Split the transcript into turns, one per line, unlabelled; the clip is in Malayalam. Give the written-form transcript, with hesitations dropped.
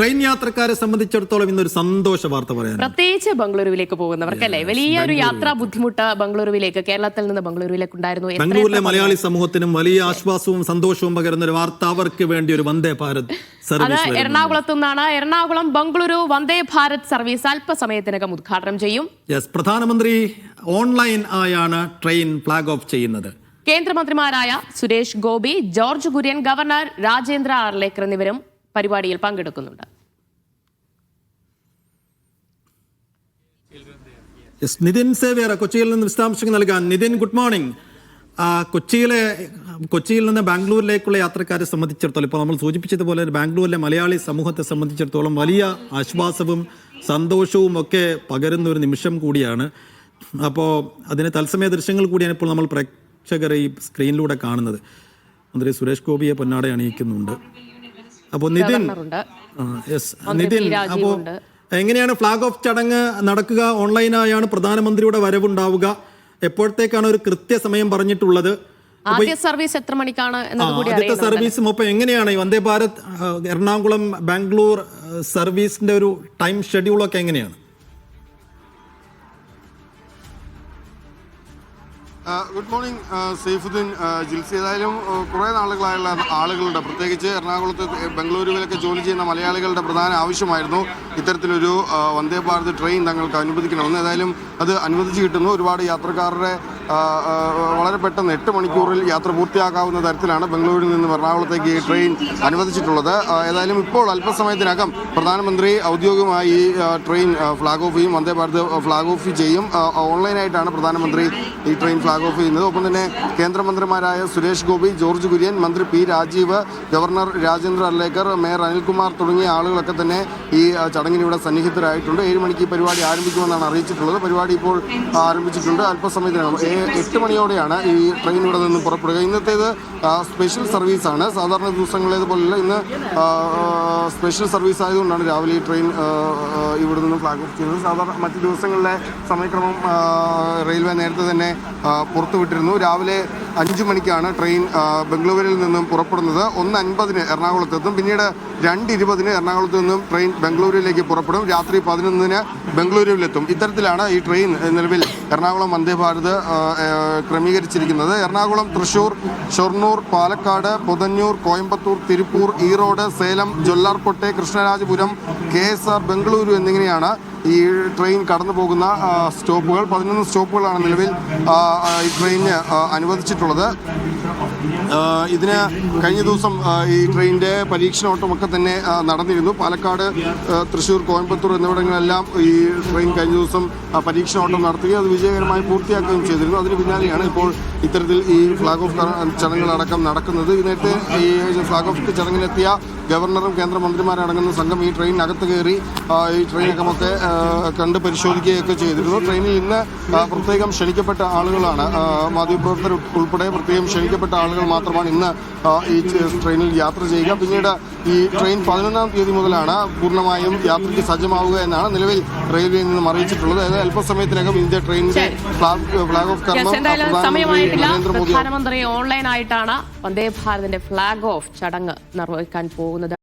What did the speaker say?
ട്രെയിൻ യാത്രക്കാരെ സംബന്ധിച്ചിടത്തോളം ഇന്നൊരു സന്തോഷ വാർത്ത പറയാൻ,
പ്രത്യേകിച്ച് ബംഗളൂരുവിലേക്ക് പോകുന്നവർക്കല്ലേ വലിയൊരു യാത്രാ ബുദ്ധിമുട്ട് ബംഗളൂരുവിലേക്ക്, കേരളത്തിൽ നിന്ന് ബംഗളൂരുവിലേക്ക് ഉണ്ടായിരുന്നു.
ബംഗളൂരിലെ മലയാളി സമൂഹത്തിനും വലിയ ആശ്വാസവും സന്തോഷവും പകരുന്ന ഒരു വാർത്ത, അവർക്ക് വേണ്ടി ഒരു വന്ദേ ഭാരത് സർവീസ്
എറണാകുളത്തു നിന്നാണ്. എറണാകുളം ബംഗളൂരു വന്ദേ ഭാരത് സർവീസ് അല്പസമയത്തിനകം ഉദ്ഘാടനം ചെയ്യും.
പ്രധാനമന്ത്രി ഓൺലൈൻ ആയാണ് ട്രെയിൻ ഫ്ലാഗ് ഓഫ് ചെയ്യുന്നത്.
കേന്ദ്രമന്ത്രിമാരായ സുരേഷ് ഗോപി, ജോർജ് കുര്യൻ, ഗവർണർ രാജേന്ദ്ര ആർലേക്കർ എന്നിവരും പരിപാടിയിൽ പങ്കെടുക്കുന്നുണ്ട്.
നിതിൻ സേവ്യർ കൊച്ചിയിൽ നിന്ന് വിശദാംശങ്ങൾ നൽകാൻ. Nithin, good morning. കൊച്ചിയിൽ നിന്ന് ബാംഗ്ലൂരിലേക്കുള്ള യാത്രക്കാരെ സംബന്ധിച്ചിടത്തോളം, ഇപ്പോൾ നമ്മൾ സൂചിപ്പിച്ചതുപോലെ ബാംഗ്ലൂരിലെ മലയാളി സമൂഹത്തെ സംബന്ധിച്ചിടത്തോളം വലിയ ആശ്വാസവും സന്തോഷവും ഒക്കെ പകരുന്ന ഒരു നിമിഷം കൂടിയാണ്. അപ്പോൾ അതിന് തത്സമയ ദൃശ്യങ്ങൾ കൂടിയാണ് ഇപ്പോൾ നമ്മൾ പ്രേക്ഷകർ ഈ സ്ക്രീനിലൂടെ കാണുന്നത്. മന്ത്രി സുരേഷ് ഗോപിയെ പൊന്നാട അണിയിക്കുന്നുണ്ട്. അപ്പോൾ നിതിൻ, അപ്പോൾ എങ്ങനെയാണ് ഫ്ലാഗ് ഓഫ് ചടങ്ങ് നടക്കുക? ഓൺലൈനായാണ് പ്രധാനമന്ത്രിയുടെ വരവുണ്ടാവുക. എപ്പോഴത്തേക്കാണ് ഒരു കൃത്യസമയം പറഞ്ഞിട്ടുള്ളത്?
ആദ്യ സർവീസ് എത്ര മണിക്കാണ്?
ആദ്യത്തെ സർവീസും ഒപ്പം എങ്ങനെയാണ് ഈ വന്ദേ ഭാരത് എറണാകുളം ബാംഗ്ലൂർ സർവീസിന്റെ ഒരു ടൈം ഷെഡ്യൂളൊക്കെ എങ്ങനെയാണ്?
Good morning Saifuddin, Jilsy. ഏതായാലും കുറേ നാളുകളായുള്ള ആളുകളുടെ, പ്രത്യേകിച്ച് എറണാകുളത്ത് ബംഗളൂരുവിലൊക്കെ ജോലി ചെയ്യുന്ന മലയാളികളുടെ പ്രധാന ആവശ്യമായിരുന്നു ഇത്തരത്തിലൊരു വന്ദേ ഭാരത് ട്രെയിൻ തങ്ങൾക്ക് അനുവദിക്കണമെന്ന്. ഏതായാലും അത് അനുവദിച്ച് കിട്ടുന്നു. ഒരുപാട് യാത്രക്കാരുടെ വളരെ പെട്ടെന്ന് 8 മണിക്കൂറിൽ യാത്ര പൂർത്തിയാക്കാവുന്ന തരത്തിലാണ് ബംഗളൂരിൽ നിന്ന് എറണാകുളത്തേക്ക് ഈ ട്രെയിൻ അനുവദിച്ചിട്ടുള്ളത്. ഏതായാലും ഇപ്പോൾ അല്പസമയത്തിനകം പ്രധാനമന്ത്രി ഔദ്യോഗികമായി ഈ ട്രെയിൻ ഫ്ലാഗ് ഓഫ് ചെയ്യും, വന്ദേ ഭാരത് ഫ്ലാഗ് ഓഫ് ചെയ്യും. ഓൺലൈനായിട്ടാണ് പ്രധാനമന്ത്രി ഈ ട്രെയിൻ ഫ്ലാഗ് ഓഫ് ചെയ്യുന്നത്. ഒപ്പം തന്നെ കേന്ദ്രമന്ത്രിമാരായ സുരേഷ് ഗോപി, ജോർജ് കുര്യൻ, മന്ത്രി P Rajeev, governor Rajendra Arlekar, mayor Anilkumar തുടങ്ങിയ ആളുകളൊക്കെ തന്നെ ഈ ചടങ്ങിന് ഇവിടെ സന്നിഹിതരായിട്ടുണ്ട്. 7 മണിക്ക് ഈ പരിപാടി ആരംഭിക്കുമെന്നാണ് അറിയിച്ചിട്ടുള്ളത്. പരിപാടി ഇപ്പോൾ ആരംഭിച്ചിട്ടുണ്ട്. അല്പസമയത്തിനകം 8 മണിയോടെയാണ് ഈ ട്രെയിൻ ഇവിടെ നിന്ന് പുറപ്പെടുക. ഇന്നത്തേത് സ്പെഷ്യൽ സർവീസാണ്. സാധാരണ ദിവസങ്ങളേതുപോലെയല്ല, ഇന്ന് സ്പെഷ്യൽ സർവീസ് ആയതുകൊണ്ടാണ് രാവിലെ ഈ ട്രെയിൻ ഇവിടെ നിന്ന് ഫ്ലാഗ് ഓഫ് ചെയ്യുന്നത്. സാധാരണ മറ്റ് ദിവസങ്ങളിലെ സമയക്രമം റെയിൽവേ നേരത്തെ തന്നെ പുറത്തുവിട്ടിരുന്നു. രാവിലെ 5 മണിക്കാണ് ട്രെയിൻ ബംഗളൂരിൽ നിന്നും പുറപ്പെടുന്നത്. 1:50 എറണാകുളത്തെത്തും. പിന്നീട് 2:20 എറണാകുളത്ത് നിന്നും ട്രെയിൻ ബംഗളൂരുവിലേക്ക് പുറപ്പെടും. രാത്രി 11 ബംഗളൂരുവിലെത്തും. ഇത്തരത്തിലാണ് ഈ ട്രെയിൻ നിലവിൽ എറണാകുളം വന്ദേ ഭാരത് ക്രമീകരിച്ചിരിക്കുന്നത്. എറണാകുളം, തൃശൂർ, ഷൊർണൂർ, പാലക്കാട്, പൊതന്നൂർ, കോയമ്പത്തൂർ, തിരുപ്പൂർ, ഈറോഡ്, സേലം, ജൊല്ലാർപൊട്ടെ, കൃഷ്ണരാജപുരം, KSR, ബംഗളൂരു എന്നിങ്ങനെയാണ് ഈ ട്രെയിൻ കടന്നു പോകുന്ന സ്റ്റോപ്പുകൾ. 11 സ്റ്റോപ്പുകളാണ് നിലവിൽ ഈ ട്രെയിനിന് അനുവദിച്ചിട്ടുള്ളത്. ഇതിന് കഴിഞ്ഞ ദിവസം ഈ ട്രെയിനിൻ്റെ പരീക്ഷണോട്ടമൊക്കെ തന്നെ നടന്നിരുന്നു. പാലക്കാട്, തൃശ്ശൂർ, കോയമ്പത്തൂർ എന്നിവിടങ്ങളിലെല്ലാം ഈ ട്രെയിൻ കഴിഞ്ഞ ദിവസം പരീക്ഷണോട്ടം നടത്തുകയും അത് വിജയകരമായി പൂർത്തിയാക്കുകയും ചെയ്തിരുന്നു. അതിന് പിന്നാലെയാണ് ഇപ്പോൾ ഇത്തരത്തിൽ ഈ ഫ്ലാഗ് ഓഫ് ചടങ്ങുകളടക്കം നടക്കുന്നത്. നേരത്തെ ഈ ഫ്ലാഗ് ഓഫ് ചടങ്ങിനെത്തിയ ഗവർണറും കേന്ദ്രമന്ത്രിമാരടങ്ങുന്ന സംഘം ഈ ട്രെയിനകത്ത് കയറി ഈ ട്രെയിനകമൊക്കെ കണ്ട് പരിശോധിക്കുകയൊക്കെ ചെയ്തിരുന്നു. ട്രെയിനിൽ ഇന്ന് പ്രത്യേകം ക്ഷണിക്കപ്പെട്ട ആളുകളാണ്, മാധ്യമപ്രവർത്തകർ ഉൾപ്പെടെ പ്രത്യേകം ക്ഷണിക്കപ്പെട്ട ആളുകൾ മാത്രമാണ് ഇന്ന് ഈ ട്രെയിനിൽ യാത്ര ചെയ്യുക. പിന്നീട് ഈ ട്രെയിൻ 11-ാം തീയതി മുതലാണ് പൂർണ്ണമായും യാത്രയ്ക്ക് സജ്ജമാവുക എന്നാണ് നിലവിൽ റെയിൽവേയിൽ നിന്നും അറിയിച്ചിട്ടുള്ളത്. അതായത് അല്പസമയത്തിനകം ഇന്ത്യ ട്രെയിനിന്റെ ഫ്ലാഗ് ഓഫ് കർമ്മം
പ്രധാനമന്ത്രി ഓൺലൈനായിട്ടാണ് വന്ദേ ഭാരതിന്റെ ഫ്ലാഗ് ഓഫ് ചടങ്ങ് നിർവഹിക്കാൻ പോകുന്നത്.